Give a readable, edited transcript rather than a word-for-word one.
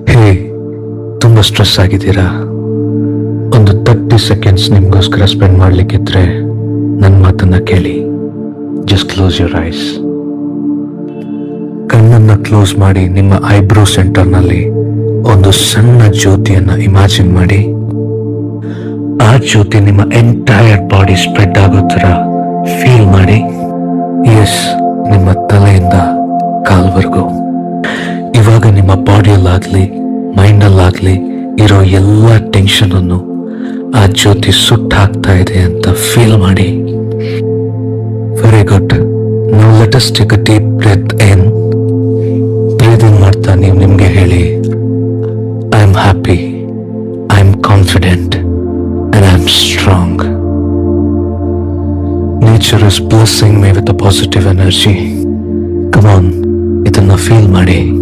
ಹೇ, ತುಂಬಾ ಸ್ಟ್ರೆಸ್ ಆಗಿದ್ದೀರಾ? ಒಂದು 30 ಸೆಕೆಂಡ್ಸ್ ನಿಮ್ಗೋಸ್ಕರ ಸ್ಪೆಂಡ್ ಮಾಡ್ಲಿಕ್ಕಿದ್ರೆ ನನ್ನ ಮಾತನ್ನ ಕೇಳಿ. Just close your eyes. ಕಣ್ಣನ್ನ ಕ್ಲೋಸ್ ಮಾಡಿ ನಿಮ್ಮ ಐಬ್ರೋ ಸೆಂಟರ್ನಲ್ಲಿ ಒಂದು ಸಣ್ಣ ಜ್ಯೋತಿಯನ್ನ ಇಮ್ಯಾಜಿನ್ ಮಾಡಿ. ಆ ಜ್ಯೋತಿ ನಿಮ್ಮ ಎಂಟೈರ್ ಬಾಡಿ ಸ್ಪ್ರೆಡ್ ಆಗೋ ತರ ಫೀಲ್ ಮಾಡಿ. ಎಸ್, ನಿಮ್ಮ ತಲೆಯಿಂದ ಕಾಲ್ವರೆಗೂ. ಇವಾಗ ನಿಮ್ಮ ಬಾಡಿಯಲ್ಲಾಗ್ಲಿ ಮೈಂಡಲ್ಲಾಗ್ಲಿ ಇರೋ ಎಲ್ಲ ಟೆನ್ಷನ್ ಅನ್ನು ಆ ಜ್ಯೋತಿ ಸುಟ್ಟು ಹಾಕ್ತಾ ಇದೆ ಅಂತ ಫೀಲ್ ಮಾಡಿ. Very good. Now let us take a deep breath in. Breathe in ಮಾಡ್ತಾ ನೀವು ನಿಮ್ಗೆ ಹೇಳಿ, I am happy, I am confident and I am strong. Nature is blessing me with a positive energy. Come on, ಇದನ್ನ feel ಮಾಡಿ.